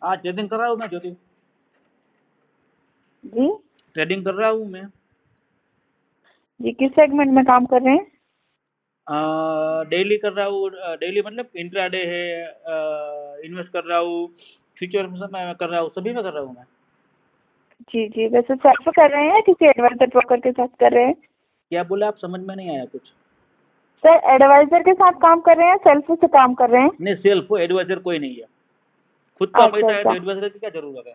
आज ट्रेडिंग कर रहा हूँ मैं ज्योति। जी ट्रेडिंग कर रहा हूँ मैं। जी, किस सेगमेंट में काम कर रहे हैं? डेली कर रहा हूँ। डेली मतलब इंट्राडे है, इन्वेस्ट कर रहा हूँ, फ्यूचर में सब मैं कर रहा हूँ, सभी में कर रहा हूँ मैं। जी जी, वैसे सेल्फ कर रहे हैं या किसी एडवाइजर ब्रोकर के साथ कर रहे हैं? क्या बोला आप, समझ में नहीं आया कुछ। सर, एडवाइजर के साथ काम कर रहे हैं, सेल्फ से काम कर रहे हैं? नहीं, सेल्फ एडवाइजर कोई नहीं है। खुद का अच्छा पैसा है तो अच्छा। एडवाइजर की क्या जरूरत है।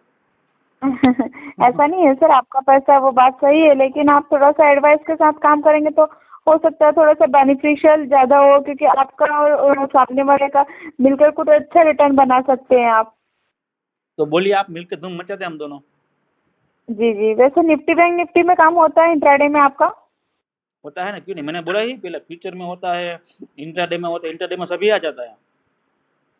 ऐसा नहीं है सर, आपका पैसा है वो बात सही है, लेकिन आप थोड़ा सा एडवाइस के साथ काम करेंगे तो हो सकता है थोड़ा सा बेनिफिशियल ज़्यादा हो, क्योंकि आपका और सामने वाले का मिलकर कुछ अच्छा रिटर्न बना सकते हैं आप। तो बोलिए, आप मिलकर धूम मचाते हैं हम दोनों। जी जी, वैसे निफ्टी बैंक निफ्टी में काम होता है इंट्राडे में आपका? होता है ना, क्यों नहीं, मैंने बोला ही पहले, फ्यूचर में होता है, इंट्राडे में होता है, इंट्राडे में सभी आ जाता है।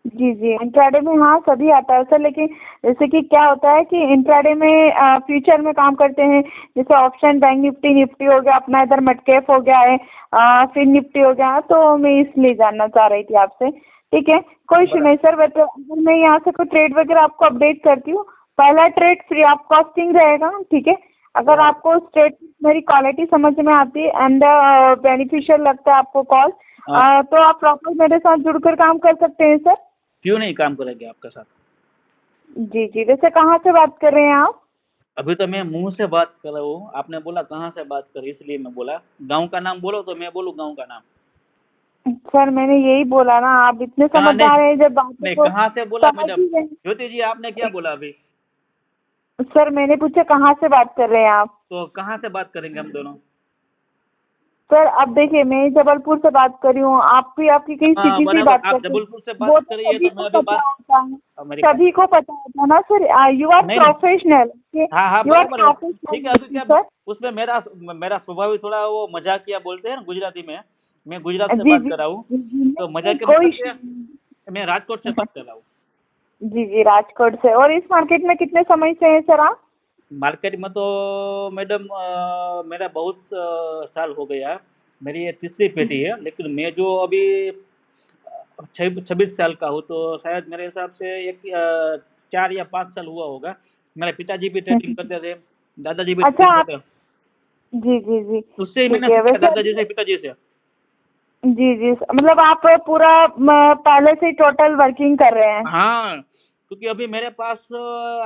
जी जी, इंट्राडे में हाँ सभी आता है सर, लेकिन जैसे कि क्या होता है कि इंट्राडे में फ्यूचर में काम करते हैं, जैसे ऑप्शन बैंक निफ्टी निफ्टी हो गया, अपना इधर मिडकैप हो गया है, फिर निफ्टी हो गया है, तो मैं इसलिए जानना चाह रही थी आपसे। ठीक है, कोई इशू बड़ा नहीं सर, बट अगर मैं यहाँ से कोई ट्रेड वगैरह आपको अपडेट करती हूँ, पहला ट्रेड फ्री ऑफ कॉस्टिंग रहेगा। ठीक है, अगर बराबर। आपको ट्रेड मेरी क्वालिटी समझ में आती है एंड बेनिफिशियल लगता है आपको कॉल, हाँ, तो आप प्रॉपर मेरे साथ जुड़कर काम कर सकते हैं सर। क्यों नहीं काम करेंगे आपके साथ। जी जी, वैसे कहाँ से बात कर रहे हैं आप? अभी तो मैं मुंह से बात कर रहा हूँ, आपने बोला कहाँ से बात कर, इसलिए मैं बोला गांव का नाम बोलो तो मैं बोलूँ गांव का नाम। सर मैंने यही बोला ना, आप इतने कहाँ नहीं, समझदार हैं, जब बातों नहीं को कहाँ से बोला समझ मैडम। ही गए। ज्योति जी, आपने क्या बोला अभी। सर मैंने पूछा कहाँ से बात कर रहे हैं आप? तो कहाँ से बात करेंगे हम दोनों। सर अब देखिए, मैं जबलपुर से बात कर रही हूँ, आप भी आपकी कहीं हाँ सिटी से ही बराबर, बात आप करते हैं। जबलपुर से बात वो तो करिए सभी तो को मैं अभी पता बात होता है, अमेरिका। सभी को पता होता है ना सर। यू आर नहीं नहीं, प्रोफेशनल, हाँ हाँ यू आर बराबर है। ठीक है, अभी प्रोफेशनल क्या, सर। उसमें मेरा मेरा स्वभाव ही थोड़ा वो मजाकिया बोलते हैं ना गुजराती में, मैं गुजरात से जी बात जी कर रहा हूँ। जी जी, तो नहीं, मजाक के कोई मतलब issue से मैं राजकोट से बात कर रहा हूँ। जी जी, राजकोट से। और इस मार्केट में कितने समय से हैं सर आप? मार्केट में तो मैडम मेरा बहुत साल हो गया। मेरी ये तीसरी पेटी है, लेकिन मैं जो अभी 26 साल का हूँ, तो शायद मेरे हिसाब से एक 4 या 5 साल हुआ होगा। मेरे पिताजी भी ट्रेडिंग करते थे, दादाजी भी अच्छा ट्रेडिंग आप, करते थे। जी जी जी, उससे ही ठीक मैंने है। सीखा, वैसे दादाजी से, अभी, पिताजी से। जी जी, मतलब आप पूरा पहले से टोटल वर्किंग कर रहे हैं? हाँ, क्योंकि अभी मेरे पास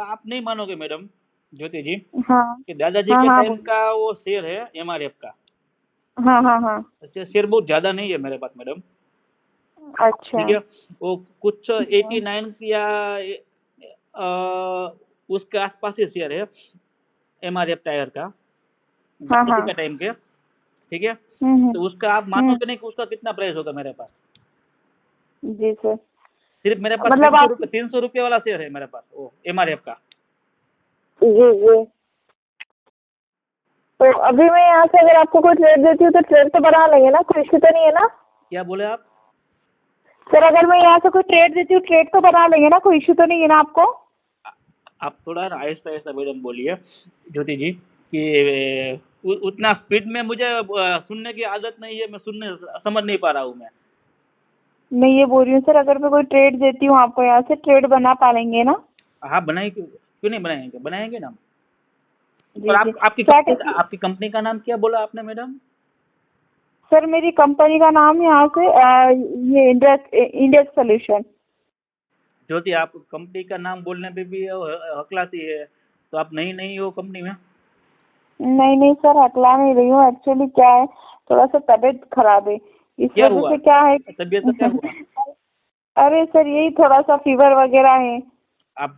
आप नहीं मानोगे मैडम, ज्योति जी, हाँ कि दादाजी हाँ के हाँ, टाइम बोलिए। का वो शेयर है एमआरएफ का। हाँ हाँ हाँ। अच्छा, शेयर बहुत ज़्यादा नहीं है मेरे पास मैडम। अच्छा। ठीक है, वो कुछ 89 या उसके आसपास ही शेयर है एमआरएफ टायर का, हाँ दादाजी हाँ। का टाइम के। ठीक है, हम्म तो उसका आप हम्म, मानोगे नहीं कि उसका कितना प्राइस होगा मेरे पास। जी सर। सिर्फ मेरे पास मतलब तीन सौ आप, रुपये 300 रुपये वाला शेयर है मेरे पास, वो एमआरएफ का। जी जी, तो अभी मैं यहाँ से अगर आपको कोई ट्रेड देती हूँ तो ट्रेड तो बना लेंगे ना, कोई इशू तो नहीं है ना? क्या बोले आप। सर अगर मैं यहाँ से कोई ट्रेड देती हूँ, ट्रेड तो बना लेंगे ना, कोई इशू तो नहीं है ना आपको? आप थोड़ा ना आहिस्ता आहिस्ता मैडम बोलिए ज्योति जी, कि उतना स्पीड में मुझे सुनने की आदत नहीं है, मैं सुनने समझ नहीं पा रहा हूँ मैं। मैं ये बोल रही हूँ सर, अगर मैं कोई ट्रेड देती हूँ आपको, यहाँ से ट्रेड बना पालेंगे ना? हाँ बनाए, क्यों क्यों नहीं बनाएंगे, बनाएंगे ना। और जी जी, आप, क्या कहती? आपकी कंपनी का नाम क्या बोला आपने मैडम। सर मेरी कंपनी का नाम यहाँ से ये इंडेक्स सोल्यूशन। ज्योति, आप कंपनी का नाम बोलने पे भी हकलाती है, तो आप नई नई हो कंपनी में। नहीं नहीं सर, हकला नहीं रही हूँ, एक्चुअली क्या है, थोड़ा सा तबीयत खराब है, इस क्या वजह हुआ, से क्या है। तबीयत का क्या हुआ। अरे सर यही थोड़ा सा फीवर वगैरह है। आप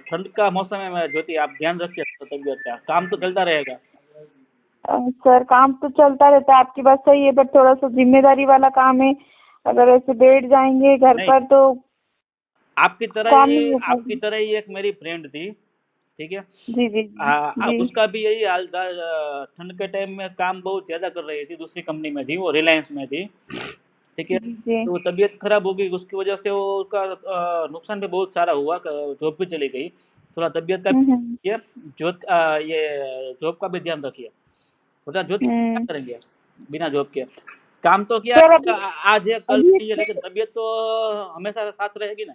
ठंड का मौसम है ज्योति, आप ध्यान रखिए तो तबीयत का, काम तो चलता रहेगा। सर काम तो चलता रहता है, आपकी बात सही है, बट थोड़ा सा जिम्मेदारी वाला काम है, अगर ऐसे बैठ जाएंगे घर नहीं, पर तो काम नहीं हो आपकी पाएगा। तरह ही एक मेरी फ्रेंड थी। ठीक है, जी जी जी उसका भी यही हाल था। ठंड के टाइम में काम बहुत ज़्यादा कर रही थी, दूसरी कंपनी में थी, वो रिलायंस में थी। ठीक है, जी जी। तो तबीयत खराब हो गई, उसकी वजह से वो उसका नुकसान भी बहुत सारा हुआ, जॉब भी चली गई। थोड़ा तबीयत का हम्म। ये ये जॉब का भी ध्यान रखिए। बता ज्योति, क्या हम्म। करेंगे बिना जॉब के। काम तो क्या सर अभी, आज है कल अभी नहीं है, लेकिन तबीयत तो हमेशा साथ रहेगी ना।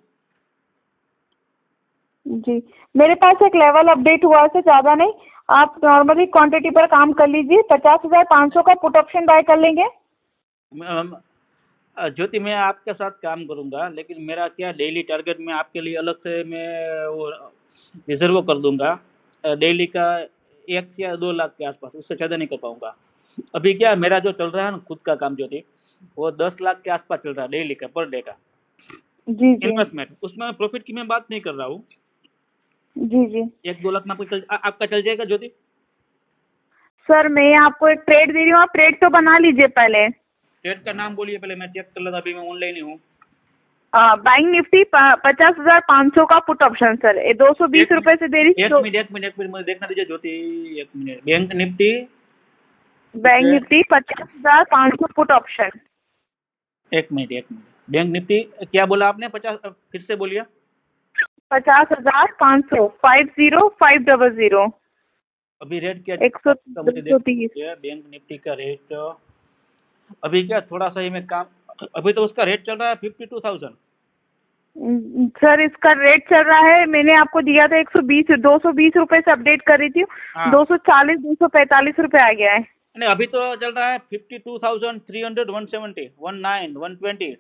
जी, मेरे पास एक लेवल अपडेट हुआ है, ज़्यादा नहीं। आप नॉर्मली क्वांटिटी पर काम कर लीजिए। 50,500 का पुट ऑप्शन बाय कर लेंगे। ज्योति, मैं आपके साथ काम करूंगा, लेकिन मेरा क्या डेली टारगेट मैं आपके लिए अलग से मैं वो रिजर्व कर दूंगा। डेली का 1 या 2 लाख के आसपास, उससे ज़्यादा नहीं कर पाऊंगा। अभी क्या मेरा जो चल रहा है ना खुद का काम ज्योति, वो 10 लाख के आसपास चल रहा है डेली का, पर डे का जी जी इन्वेस्टमेंट। उसमें प्रॉफिट की मैं बात नहीं कर रहा हूँ। जी जी 1-2 लाख में आपका चल जाएगा ज्योति? सर, मैं आपको एक ट्रेड दे रही हूँ, आप ट्रेड तो बना लीजिए पहले। ट्रेड का नाम बोलिए पहले, मैं चेक कर लेता। अभी मैं ऑनलाइन ही हूँ। बैंक निफ्टी 50,500 का पुट ऑप्शन सर, ये 220 रुपए से दे रही। एक मिनट मुझे देखना दीजिए ज्योति। एक minute. Bank Nifty. Bank Nifty 50,500 put option. एक मिनट। बैंक निफ्टी क्या बोला आपने? 50, फिर से बोलिए। 50,500, 50,500। अभी रेट क्या 100, का मुझे 230। देखिए। बैंक निफ्टी का रेट अभी क्या थोड़ा सा ही मैं काम, अभी तो उसका रेट चल रहा है 52,000। सर, इसका रेट चल रहा है, मैंने आपको दिया था 120, 220 रुपए से अपडेट कर रही थी। हाँ 240, 245 रुपए आ गया है। नहीं, अभी तो चल रहा है 52,300, 170, 19, 120।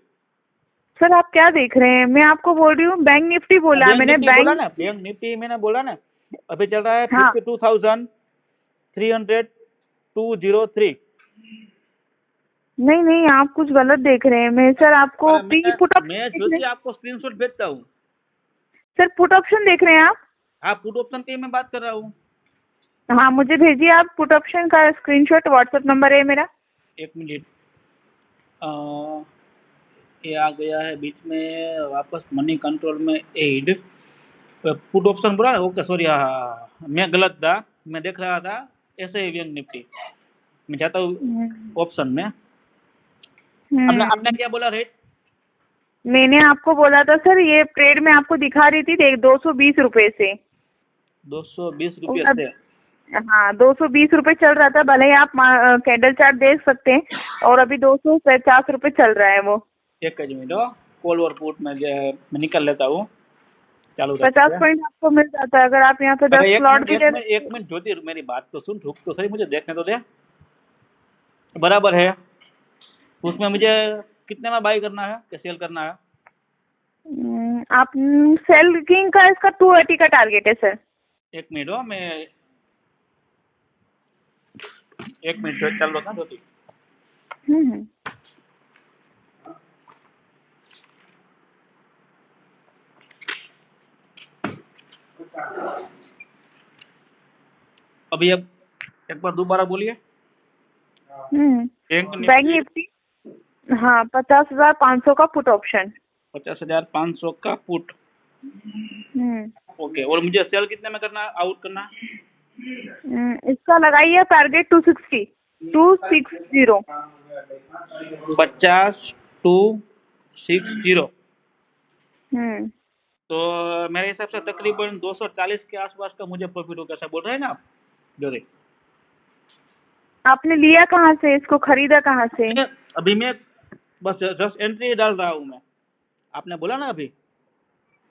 सर, आप क्या देख रहे हैं? मैं आपको बोल रही हूँ, बैंक निफ्टी बोला बैंक मैंने, निफ्टी बोला बैंक। ना, बैंक निफ्टी मैंने बोला ना। अभी चल रहा है हाँ 52,300, 203। नहीं नहीं, आप कुछ गलत देख रहे हैं। मैं सर आपको अरे पी पुट मैं ऑप्शन देख रहे ज्योति हैं। आपको स्क्रीनशॉट भेजता हूँ। सर, पुट ऑप्शन देख रहे हैं आप? हाँ, पुट ऑप्शन की मैं बात कर रहा हूँ। हाँ, मुझे भेजिए आप पुट ऑप्शन का स्क्रीनशॉट, व्हाट्सएप नंबर है मेरा। एक मिनट। ये आ गया है बीच में वापस मनी कंट्रोल में एड। पुट ऑप्शन बोला ना? ओके सॉरी, हाँ मैं गलत था। मैं देख रहा था ऐसे ही बैंक निफ्टी। मैं जाता हूँ ऑप्शन में। आपने आपने हम्म, क्या बोला रेट? मैंने आपको बोला था सर, ये ट्रेड में आपको दिखा रही थी, देख 220 रुपए से। 220 रुपये अब से। हाँ, 220 रुपए चल रहा था, भले ही आप कैंडल चार्ट देख सकते हैं। और अभी 250 रुपए चल रहा है वो। एक मिनट हो, कॉल और पुट में मैं निकल लेता हूँ, चालू 50 रखते हैं। पॉइंट आपको मिल जाता है अगर आप यहाँ पे 10 अरे स्लॉट भी ले एक लेते। मिनट ज्योति, मेरी बात तो सुन, रुक तो सही, मुझे देखने तो दे। बराबर है। उसमें मुझे कितने में बाई करना है या सेल करना है? आप सेल किंग का इसका 280 का टारगेट है सर। एक मिनट हो, मैं एक मिनट चल रहा था ज्योति। हम्म अभी अब एक बार दोबारा बोलिए। Bank bank Nifty Nifty. हाँ, 50,500 का पुट ऑप्शन। 50,500 का पुट। ओके, और मुझे सेल कितने में करना है, आउट करना है? इसका लगाइए टारगेट 260, 260। 50,260। हम्म तो मेरे हिसाब से तकरीबन 240 के आसपास का मुझे प्रॉफिट होगा, ऐसा बोल रहे हैं ना आप जोरे? आपने लिया कहाँ से इसको, खरीदा कहाँ से? अभी मैं बस जस्ट एंट्री डाल रहा हूँ मैं। आपने बोला ना अभी,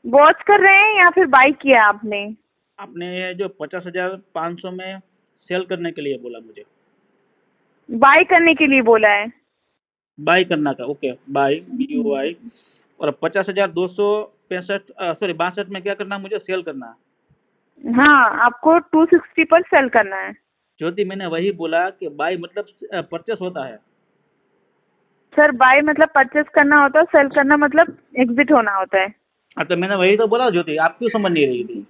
वॉच कर रहे हैं या फिर बाई किया आपने? आपने जो 50,500 में सेल करने के लिए बोला मुझे, बाई करने के लिए बोला है। बाई करना था। Okay, by BUY। और 50,265, सॉरी 62 में क्या करना है मुझे? सेल करना है। हाँ, आपको 260 पर सेल करना है। ज्योति, मैंने वही बोला कि बाई मतलब परचेस होता है। सर, बाय मतलब परचेस करना होता है, सेल करना मतलब एग्जिट होना होता है। हाँ तो मैंने वही तो बोला ज्योति, आप क्यों समझ नहीं रही थी?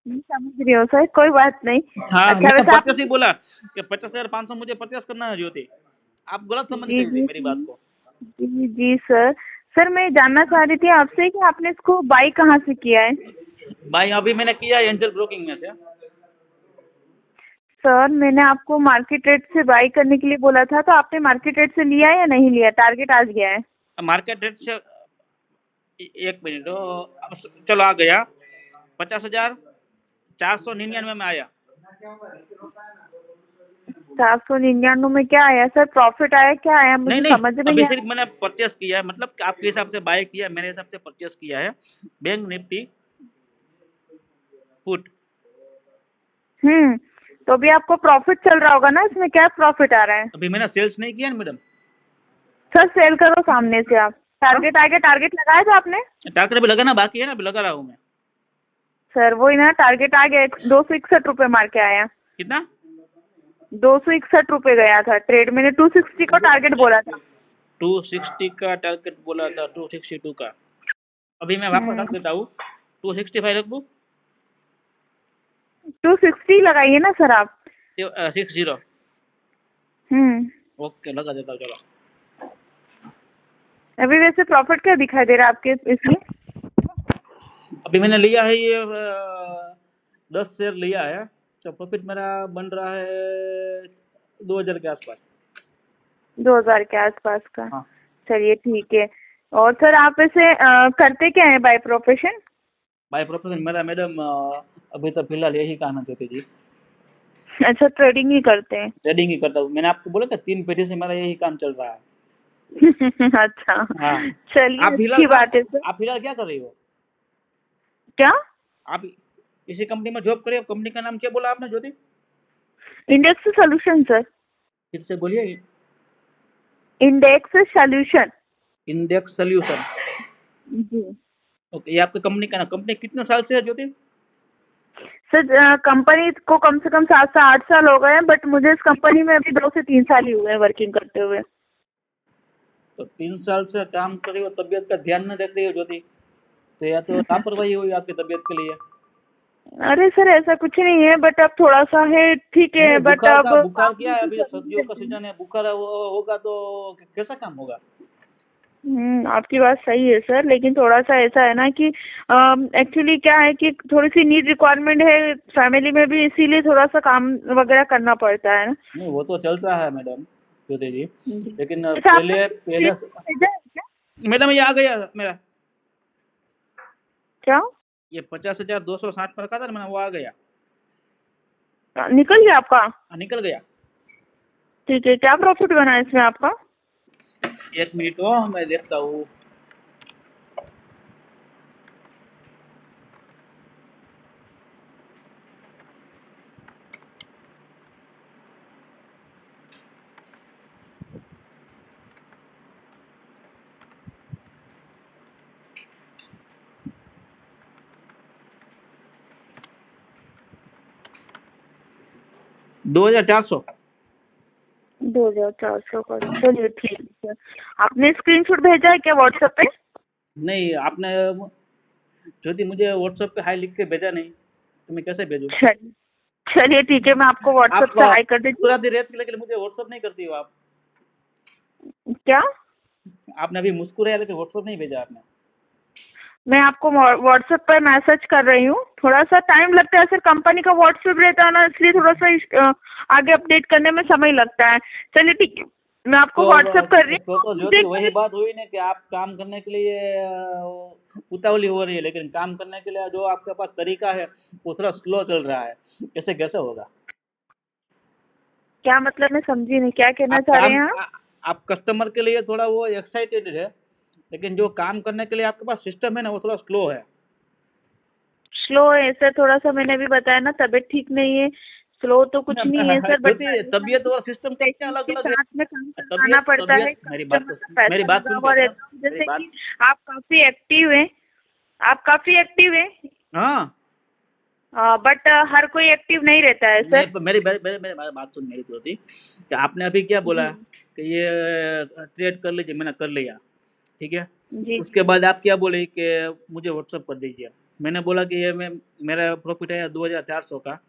नहीं समझ रही हो सर, कोई बात नहीं। हाँ, अच्छा, मैंने वैसे आप। परचेस ही बोला कि 50,500 मुझे परचेस करना है ज्योति। आप गलत समझ जी गई थी जी मेरी बात को। जी जी सर। सर, मैं जानना चाह रही थी आपसे कि आपने इसको बाई कहाँ से किया है? बाई अभी मैंने किया है एंजल ब्रोकिंग में से। सर, मैंने आपको मार्केट रेट से बाई करने के लिए बोला था, तो आपने मार्केट रेट से लिया या नहीं लिया? टारगेट आज गया है। मार्केट रेट से एक मिनट हो, चलो आ गया 50,499 में आया। 499 में क्या आया सर? प्रॉफिट आया, क्या आया? नहीं मुझे नहीं, समझ में अभी नहीं सिर्फ आया। मैंने परचेस किया है, मतलब कि आपके हिसाब से बाय किया है, मेरे हिसाब से परचेस किया है। Bank Nifty foot. तो अभी आपको प्रॉफिट चल रहा होगा ना इसमें, क्या प्रॉफिट आ रहा है? अभी मैंने सेल्स नहीं किया ना मैडम। सर सेल करो सामने से आप। टारगेट आगे टारगेट लगाया था आपने? टारगेट अभी लगाना बाकी है ना, अभी लगा रहा हूँ मैं। सर वही ना, टारगेट आ गया, 261 रुपए मार के आया। कितना? 261 रुपए गया था ट्रेड, मैंने 260 को टारगेट बोला था। 260 का टारगेट बोला था, 262 का। अभी मैं वापस रख देता हूँ, 265 रख दूँ? 260 लगाइए ना सर आप। 60। हम्म ओके, लगा देता हूँ, चलो। अभी वैसे प्रॉफिट क्या दिखाई दे रहा है आपके इसमें? अभी मैंने लिया है ये 10 शेयर लिया है, तो प्रॉफिट मेरा बन रहा है 2000 के आसपास। 2000 के आसपास का। हाँ। चलिए ठीक है। और सर आप ऐसे करते क्या है बाय प्रोफेशन? बाय प्रोफेशन मेरा मैडम अभी तो फिलहाल यही काम है ज्योति जी। अच्छा, ट्रेडिंग ही करते हैं। ट्रेडिंग ही करता हूँ, मैंने आपको बोला था 3 पीढ़ी से मेरा यही काम चल रहा है। अच्छा। हाँ। चलिए आप फिलहाल अच्छी बात है सर। आप फिलहाल क्या कर रही हो? क्या? आप इसी कंपनी में जॉब कर रही हो? कंपनी का नाम क्या बोला आपने ज्योति? Index solution sir. फिर से बोलिए। Index solution. Index solution. जी ओके, ये आपकी कंपनी का नाम। कंपनी कितने साल से है ज्योति? सर, कंपनी को कम से कम 7 से 8 साल हो गए हैं, बट मुझे इस कंपनी में अभी 2 से 3 साल ही हुए हैं वर्किंग करते हुए। तो 3 साल से काम कर रही हो, तबीयत का ध्यान न रख रही हो ज्योति, तो या तो लापरवाही हुई आपकी तबीयत के लिए। अरे सर ऐसा कुछ नहीं है, बट अब थोड़ा सा है, ठीक है, नहीं, बट अब बुखार क्या है? अभी सर्दियों का सीजन है, बुखार होगा तो कैसा काम होगा? आपकी बात सही है सर, लेकिन थोड़ा सा ऐसा है ना कि एक्चुअली क्या है कि थोड़ी सी नीड रिक्वायरमेंट है फैमिली में भी, इसीलिए थोड़ा सा काम वगैरह करना पड़ता है ना। नहीं, वो तो चलता है मैडम ज्योति जी, जी। लेकिन अच्छा, आपने पहले पहले भेजा है क्या? मैडम ये आ गया मेरा, क्या? ये 50,260 पर रखा था ना मैंने, वो आ गया। निकल गया आपका? हाँ, निकल गया। ठीक है, क्या प्रॉफिट बना है इसमें आपका? 1 मिनट हो, मैं देखता हूँ। दो हजार 2400 का। चलिए ठीक है। आपने स्क्रीनशॉट भेजा है क्या व्हाट्सएप पे? नहीं, आपने ज्योति मुझे व्हाट्सएप पे हाई लिख के भेजा नहीं, तो मैं कैसे भेजूँ? चलिए चलिए ठीक है, मैं आपको व्हाट्सएप आप से हाई कर देती हूँ। पूरा दिन रेत के लिए मुझे व्हाट्सएप नहीं करती हो आप? क्या? आपने अभी मुस्कुराया लेकिन व्हाट्सएप नहीं भेजा आपने। मैं आपको व्हाट्सएप पर मैसेज कर रही हूँ, थोड़ा सा टाइम लगता है सर, कंपनी का व्हाट्सएप रहता है ना, इसलिए थोड़ा सा आगे अपडेट करने में समय लगता है। चलिए ठीक है, मैं आपको व्हाट्सएप कर रही हूँ। तो ज्योति वही बात हुई ना कि आप काम करने के लिए उतावली हो रही है, लेकिन काम करने के लिए जो आपके पास तरीका है वो थोड़ा स्लो चल रहा है, ऐसे कैसे होगा? क्या मतलब, मैं समझी नहीं, क्या कहना आप चाह रहे हैं आप? आप कस्टमर के लिए थोड़ा वो एक्साइटेड है, लेकिन जो काम करने के लिए आपके पास सिस्टम है ना वो थोड़ा स्लो है। स्लो है सर, थोड़ा सा मैंने भी बताया ना, तबीयत ठीक नहीं है। स्लो तो कुछ नहीं है सर, बट ज्योति, तबीयत और सिस्टम का क्या अलग के अलग है? साथ में काम करवाना तबीयत पड़ता है, तबीयत मेरी बात कस्टमर तो का मेरी पैसा बात लगा सुन हुआ के रहता है, मेरी जैसे बात। कि आप काफी एक्टिव हैं, आप काफी एक्टिव हैं, हाँ, बट हर कोई एक्टिव नहीं रहता है नहीं, सर। पर मेरी मेरी मेरी मेरी बात सुन मेरी ज्योति, कि आपने अभी क्या बोला जी कि ये ट्रेड कर लीजिए, मैंने कर लिया, ठीक है। जी उसके बाद आप क्या बोले कि मुझे व्हाट्सअप कर दीजिए। मैंने बोला कि ये मैं मेरा प्रॉफिट है 2400 का,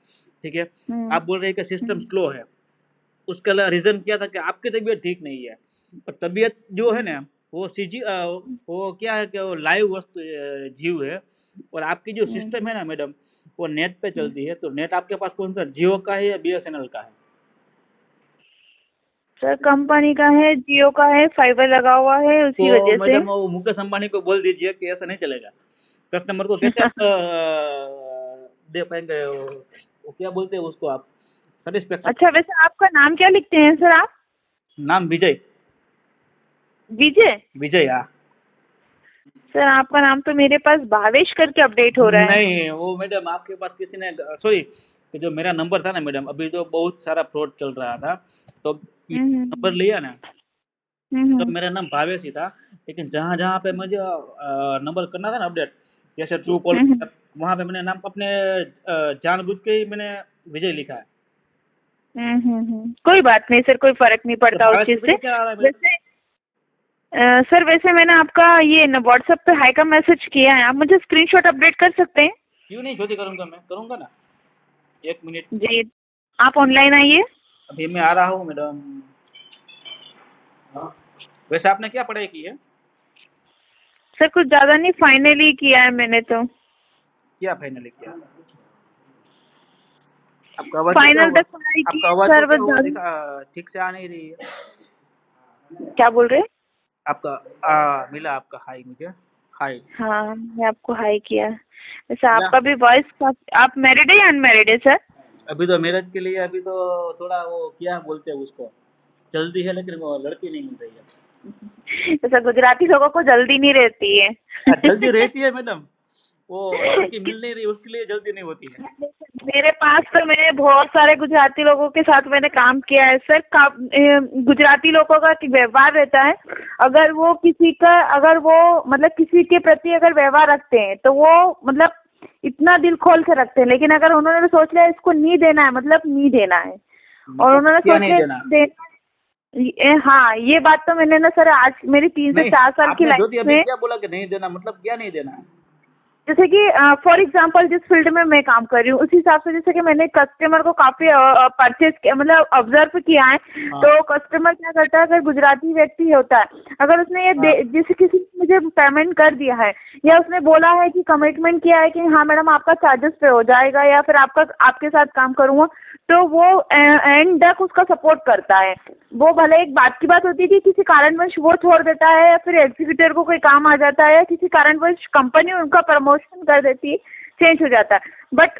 ठीक है। हम्म आप बोल रहे हैं कि सिस्टम हम्म स्लो है। उसका रीज़न क्या था कि आपकी तबीयत ठीक नहीं है, और तबीयत जो है ना वो वो क्या है कि वो लाइव वस्तु जीव है, और आपकी जो हम्म सिस्टम है ना मैडम वो नेट पे हम्म। चलती है। तो नेट आपके पास कौन सा, जियो का है या बीएसएनएल का है? सर कंपनी का है, जियो का है, फाइबर लगा हुआ है, उसी तो वजह से। मैडम वो मुकेश अंबानी को बोल दीजिए कि ऐसा नहीं चलेगा। कस्टमर को कैसे आप दे पाएंगे वो क्या बोलते हैं उसको आप, सेटिस्फेक्शन। अच्छा, वैसे आपका नाम क्या लिखते हैं सर आप? नाम विजय। विजय? विजय, हाँ। सर आपका नाम तो मेरे पास भावेश करके अपडेट हो रहा है। नहीं, वो मैडम आपके पास किसी ने, सॉरी, जो मेरा नंबर था ना मैडम, अभी तो बहुत सारा फ्रॉड चल रहा था, तो नंबर लिया ना, तो हम्म मेरा नाम भावेश ही था। लेकिन जहाँ जहाँ पे मुझे नंबर करना था ना अपडेट, जैसे ट्रू कॉल, हम्म वहाँ पे मैंने नाम अपने जानबूझ के ही मैंने विजय लिखा है। कोई बात नहीं सर, कोई फर्क नहीं तो पड़ता उस भावेश चीज की से। वजह क्या आ रहा है मेरे? वैसे सर वैसे मैंने आपका ये व्हाट्सएप पे हाई का मैसेज किया है, आप मुझे स्क्रीनशॉट अपडेट कर सकते हैं? क्यों नहीं ज्योति, करूँगा, मैं करूँगा ना, 1 मिनट। जी, आप ऑनलाइन आइए। अभी मैं आ रहा हूँ मैडम। हाँ। वैसे आपने क्या पढ़ाई की है? सर कुछ ज्यादा नहीं, फाइनली किया है मैंने तो। क्या फाइनली किया? आपका आवाज को क्या फाइनल हुआ? तक पढ़ाई की आपका है आवाज को सर, क्या बस हुआ? ज्यादा। देखा, ठीक से आ नहीं रही है क्या बोल रहे हैं? आपका। मिला आपका हाई मुझे, हाई। हाँ, मैं आपको हाई किया। वैसे या आपका भी वॉइस, आप मैरिड है या अनमैरिड है सर? अभी तो मैरिज के लिए अभी तो थोड़ा वो क्या बोलते हैं उसको, जल्दी है, लेकिन वो लड़की नहीं मिल रही है। वैसे गुजराती लोगों को जल्दी नहीं रहती है। जल्दी रहती है मैडम, वो लड़की मिल नहीं रही, उसके लिए जल्दी नहीं होती है। मेरे पास तो मैंने बहुत सारे गुजराती लोगों के साथ मैंने काम किया है सर। गुजराती लोगों का व्यवहार रहता है, अगर वो किसी का, अगर वो मतलब किसी के प्रति अगर व्यवहार रखते हैं तो वो मतलब इतना दिल खोल के रखते हैं, लेकिन अगर उन्होंने सोच लिया इसको नहीं देना है, मतलब नहीं देना है, और मतलब उन्होंने क्या सोच नहीं लिया देना? हाँ, ये बात तो मैंने ना सर आज मेरी 3 से नहीं, 4 साल की आपने लाइफ ज्योति अभी में, क्या बोला कि नहीं देना, मतलब क्या नहीं देना है? जैसे कि फॉर एग्जांपल जिस फील्ड में मैं काम कर रही हूँ उस हिसाब से, जैसे कि मैंने कस्टमर को काफी परचेज किया, मतलब ऑब्जर्व किया है। हाँ। तो कस्टमर क्या करता है, अगर गुजराती व्यक्ति होता है, अगर उसने ये हाँ। जैसे किसी ने मुझे पेमेंट कर दिया है, या उसने बोला है कि कमिटमेंट किया है कि हाँ मैडम आपका चार्जेस पे हो जाएगा, या फिर आपका आपके साथ काम करूंगा, तो वो एंड तक उसका सपोर्ट करता है। वो भले एक बात की बात होती है कि किसी कारणवश वो छोड़ देता है, या फिर एग्जीक्यूटिव को कोई काम आ जाता है, या किसी कारणवश कंपनी उनका प्रमोशन कर देती है, चेंज हो जाता है। बट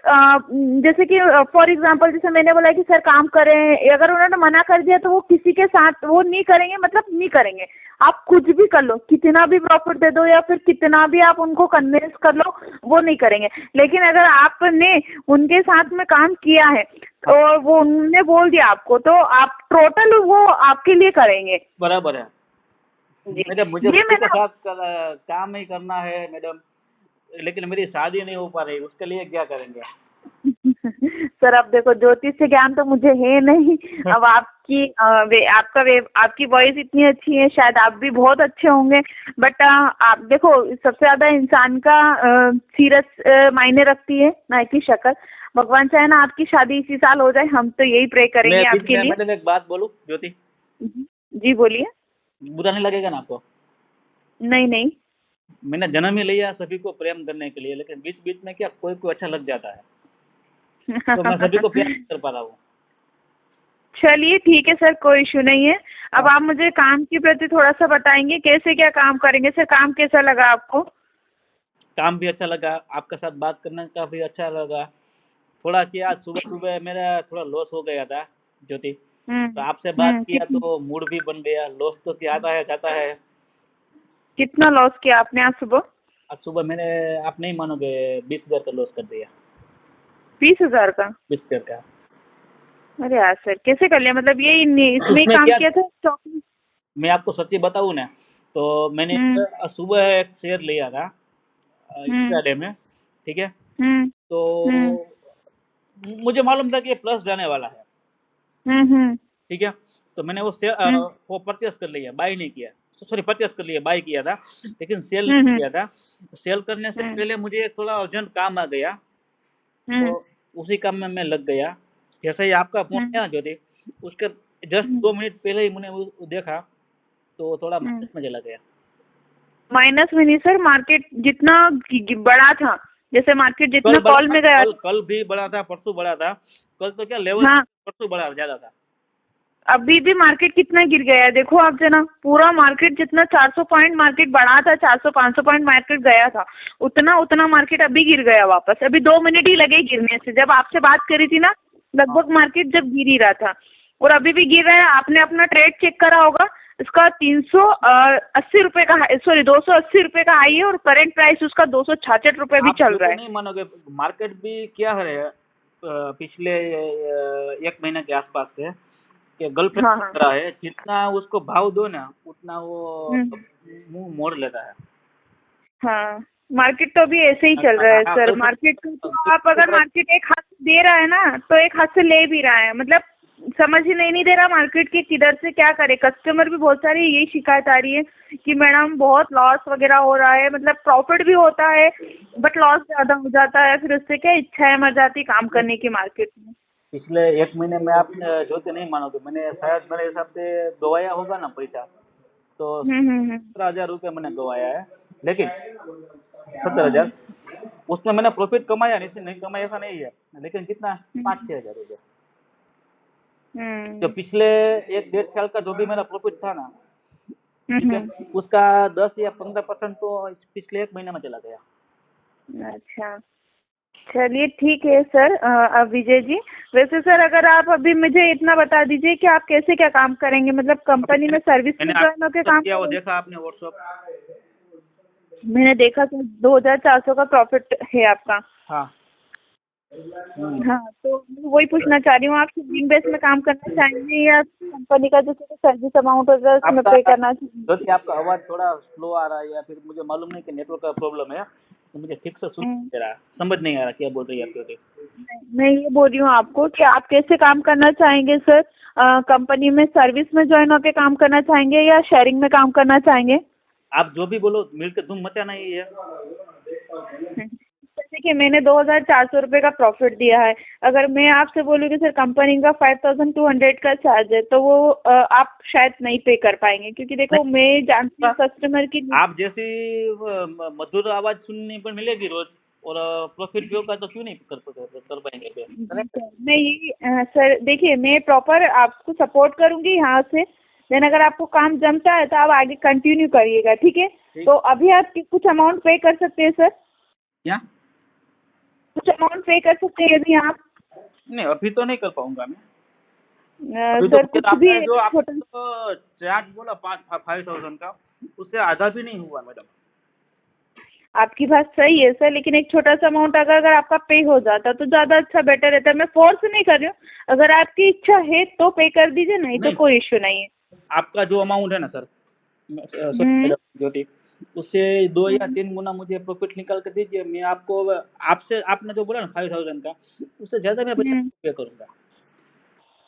जैसे कि फॉर एग्जांपल जैसे मैंने बोला कि सर काम करें, अगर उन्होंने मना कर दिया तो वो किसी के साथ वो नहीं करेंगे, मतलब नहीं करेंगे। आप कुछ भी कर लो, कितना भी प्रॉफिट दे दो, या फिर कितना भी आप उनको कन्विंस कर लो, वो नहीं करेंगे। लेकिन अगर आपने उनके साथ में काम किया है और वो उन्होंने बोल दिया आपको, तो आप टोटल वो आपके लिए करेंगे। बराबर है जी, मैडम, मुझे ये उसी के मैंने साथ काम ही करना है मैडम, लेकिन मेरी शादी नहीं हो पा रही, उसके लिए क्या करेंगे? सर अब देखो, ज्योतिष से ज्ञान तो मुझे है नहीं। अब आपकी आपकी वॉइस इतनी अच्छी है, शायद आप भी बहुत अच्छे होंगे, बट आप देखो सबसे ज्यादा इंसान का सीरत मायने रखती है, ना कि शक्ल। भगवान चाहे ना आपकी शादी इसी साल हो जाए, हम तो यही प्रे करेंगे आपके लिए। मैडम एक बात बोलूं ज्योति, जी बोलिए। बुरा नहीं लगेगा ना आपको? नहीं नहीं। मैंने जन्म ही लिया सभी को प्रेम करने के लिए, लेकिन बीच बीच में क्या कोई कोई अच्छा लग जाता है, तो मैं सभी को प्यार नहीं कर पा रहा हूँ। चलिए ठीक है सर, कोई इशू नहीं है। अब आप मुझे काम के प्रति थोड़ा सा बताएंगे, कैसे क्या काम करेंगे सर? काम कैसा लगा आपको? काम भी अच्छा लगा, आपके साथ बात करने का भी अच्छा लगा। थोड़ा क्या आज सुबह सुबह मेरा थोड़ा लॉस हो गया था ज्योति, तो आपसे बात किया तो मूड भी बन गया। लॉस तो क्या आता है जाता है। कितना लॉस किया आपने आज सुबह? आज सुबह मैंने, आप नहीं मानोगे, 20,000 का लॉस कर दिया। 20,000 का? 20,000 का। अरे यार सर, कैसे कर लिया? मतलब ये इसमें ही उसमें काम क्या, किया था स्टॉक में? मैं आपको सच्ची बताऊं ना, तो मैंने सुबह एक शेयर लिया था इंट्राडे में, ठीक है, तो मुझे मालूम था कि ये प्लस जाने वाला है, ठीक है, तो मैंने वो शेयर वो परचेस कर लिया, बाई नहीं किया, सॉरी परचेस कर लिया, बाई किया था, लेकिन सेल नहीं किया था। सेल करने से पहले मुझे थोड़ा अर्जेंट काम आ गया, तो उसी काम में मैं लग गया। जैसे ही आपका फोन आया ज्योति, उसके जस्ट 2 मिनट पहले ही मैंने वो देखा, तो थोड़ा माइनस में चला गया। माइनस में नहीं सर, मार्केट जितना बड़ा था, जैसे मार्केट जितना कॉल में गया, कल भी बढ़ा था, परसों बढ़ा था। कल तो क्या लेवल, परसों बढ़ा ज्यादा था। अभी भी मार्केट कितना गिर गया है देखो आप जना। पूरा मार्केट जितना 400 पॉइंट मार्केट बढ़ा था, 400-500 पॉइंट मार्केट गया था, उतना मार्केट अभी गिर गया वापस। अभी 2 मिनट ही लगे गिरने से। जब आपसे बात करी थी ना, लगभग मार्केट जब गिर ही रहा था, और अभी भी गिर रहा है। आपने अपना ट्रेड चेक करा होगा, इसका 380 रुपए का, सॉरी 280 रुपए का हाई है और करंट प्राइस उसका 266 रुपए भी आप चल ये रहा तो है। नहीं मानोगे, मार्केट भी क्या है पिछले 1 महीने के आसपास से कि गर्लफ्रेंड हाँ की हाँ। तरह है, जितना उसको भाव दो ना उतना वो हम्म। मुंह मोड़ लेता है। हाँ, मार्केट तो अभी ऐसे ही चल रहा है हाँ, सर। गर्लफ्रेंड मार्केट को तो आप अगर मार्केट एक हाथ से दे रहा है ना तो एक हाथ से ले भी रहा है, मतलब समझ ही नहीं दे रहा मार्केट के किधर से क्या करे। कस्टमर भी बहुत सारी यही शिकायत आ रही है कि मैडम बहुत लॉस वगैरह हो रहा है, मतलब प्रॉफिट भी होता है बट लॉस ज्यादा हो जाता है, फिर उससे क्या इच्छाएं मर जाती काम करने की मार्केट में। पिछले 1 महीने में आपने ज्योति नहीं मानोगे, मैंने शायद मेरे हिसाब से गवाया होगा ना पैसा, तो हम्म। 17,000 रुपये मैंने गवाया है। लेकिन 70,000 उसमें मैंने प्रॉफिट कमाया, नहीं नहीं कमाया ऐसा नहीं है, लेकिन कितना 5-6 हज़ार रुपये। जो हम्म। पिछले 1-1.5 साल का जो भी मेरा प्रॉफिट था ना, ठीक है, हम्म। उसका 10 या 15% तो पिछले 1 महीने में चला गया। अच्छा, चलिए ठीक है सर। अब विजय जी, वैसे सर अगर आप अभी मुझे इतना बता दीजिए कि आप कैसे क्या काम करेंगे, मतलब कंपनी में सर्विस में मैंने ज्वाइन होकर आपको काम किया वो करेंगे? देखा आपने व्हाट्सअप। मैंने देखा कि 2,400 का प्रॉफिट है आपका। हाँ। हाँ, तो मैं वही पूछना चाह रही हूँ, आप शेयरिंग बेस में काम करना चाहेंगे या कंपनी का जैसे सर्विस अमाउंट होगा उसमें पे आपका करना चाहेंगे? ज्योति, आपका आवाज़ थोड़ा स्लो आ रहा है, या फिर मुझे मालूम नहीं कि नेटवर्क का प्रॉब्लम है, तो मुझे ठीक से सुन नहीं हम्म, दे रहा, समझ नहीं आ रहा क्या बोल रही है आप ज्योति। मैं ये बोल रही हूँ आपको कि आप कैसे काम करना चाहेंगे सर? कंपनी में सर्विस में ज्वाइन होकर काम करना चाहेंगे या शेयरिंग में काम करना चाहेंगे? आप जो भी बोलो, मिलकर धूम मचाना ही है। जैसे कि मैंने 2,400 रुपये का प्रॉफिट दिया है, अगर मैं आपसे बोलूँ कि सर कंपनी का 5,200 का चार्ज है तो वो आप शायद नहीं पे कर पाएंगे, क्योंकि देखो मैं जानती हूँ कस्टमर की। आप जैसी मधुर आवाज़ सुनने पर मिलेगी रोज, और प्रॉफिट भी होगा, तो क्यों नहीं कर पाएंगे पे, करेक्ट। मैं यही सर देखिए, मैं प्रॉपर आपको सपोर्ट करूंगी यहाँ से। देन अगर आपको काम जमता है तो आप आगे कंटिन्यू करिएगा, ठीक है? तो अभी आप कुछ अमाउंट पे कर सकते हैं सर? क्या? कुछ अमाउंट पे कर सकते हैं यदि आप? नहीं, अभी तो नहीं कर पाऊंगा मैं। अभी तो सर मुझे कुछ भी आपने जो छोटा। आपने तो चार्ज बोला 5,000 का, उससे आधा भी नहीं हुआ मैडम। आपकी बात सही है सर, लेकिन एक छोटा सा अमाउंट अगर आपका पे हो जाता तो ज़्यादा अच्छा बेटर रहता। मैं फोर्स नहीं कर रही हूँ, अगर आपकी इच्छा है तो पे कर दीजिए, नहीं तो नहीं, कोई इश्यू नहीं है। आपका जो अमाउंट है ना सर, सॉरी हम्म। मैडम ज्योति, उससे 2 या 3 गुना हम्म। मुझे प्रॉफिट निकाल कर दीजिए। मैं आपको, आपसे आपने जो बोला ना 5,000 का, उससे ज़्यादा मैं बचा हम्म। पे करूँगा।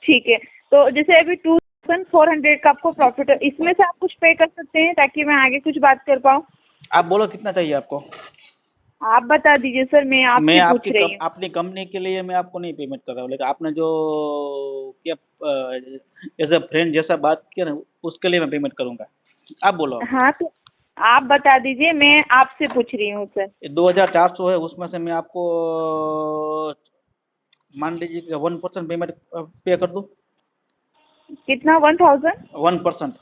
ठीक है, तो जैसे अभी 2,400 का आपको प्रॉफिट है, इसमें से आप कुछ पे कर सकते हैं ताकि मैं आगे कुछ बात कर पाऊँ? आप बोलो कितना चाहिए आपको। आप बता दीजिए सर, मैं मैं आपसे पूछ आपकी रही हूँ। अपनी कंपनी के लिए मैं आपको नहीं पेमेंट कर रहा हूँ, लेकिन आपने जो क्या एज अ फ्रेंड जैसा बात किया ना, उसके लिए मैं पेमेंट करूँगा। आप बोलो। हाँ, तो आप बता दीजिए, मैं आपसे पूछ रही हूँ सर। 2,400 है, उसमें से मैं आपको मान लीजिए कि 1% पेमेंट पे कर दूँ। कितना? 1,000? 1%।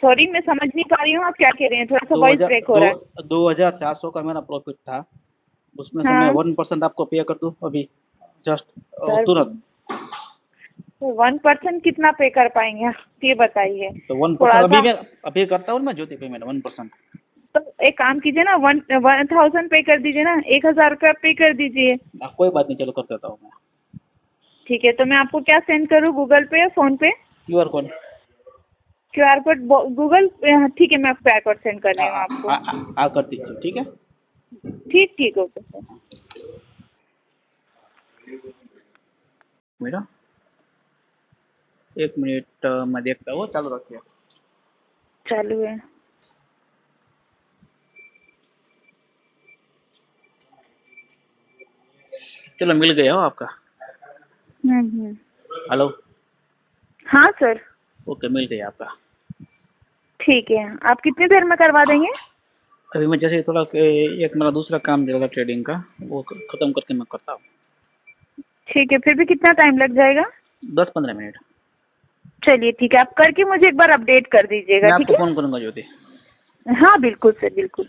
सॉरी, मैं समझ नहीं पा रही हूँ आप क्या कह रहे हैं, थोड़ा सा दो वॉइस हजार ब्रेक हो दो रहा है। 2,400 का मेरा प्रॉफिट था, उसमें से मैं हाँ 1% आपको पे कर दूँ अभी, जस्ट सर, तुरंत। 1% कितना पे कर पाएंगे आप ये बताइए तो 1% थोड़ा अभी सा। मैं अभी करता हूँ मैं ज्योति पेमेंट 1%। तो एक काम कीजिए ना, 1,000 पे कर दीजिए ना, 1,000 रुपया पे कर दीजिए। कोई बात नहीं, चलो कर देता हूँ मैं। ठीक है, तो मैं आपको क्या सेंड करूँ, गूगल पे या फोन पे? QR code. QR code Google ठीक है, मैं QR कोड सेंड कर रही हूँ आपको। कर दीजिए, ठीक है। ठीक ठीक, ओके सर। मेरा 1 मिनट मैं देखता हूँ, चालू रखिए। चालू है। चलो, मिल गया हो आपका। हम्म। हेलो। हाँ सर। ओके, मिल गया आपका। ठीक है, आप कितनी देर में करवा देंगे? अभी मैं जैसे थोड़ा एक मेरा दूसरा काम चल रहा था ट्रेडिंग का, वो खत्म करके मैं करता हूँ। ठीक है, फिर भी कितना टाइम लग जाएगा? 10-15 मिनट। चलिए ठीक है, आप करके मुझे एक बार अपडेट कर दीजिएगा, मैं ठीक आपको है? फ़ोन करूँगा ज्योति। हाँ बिल्कुल सर, बिल्कुल।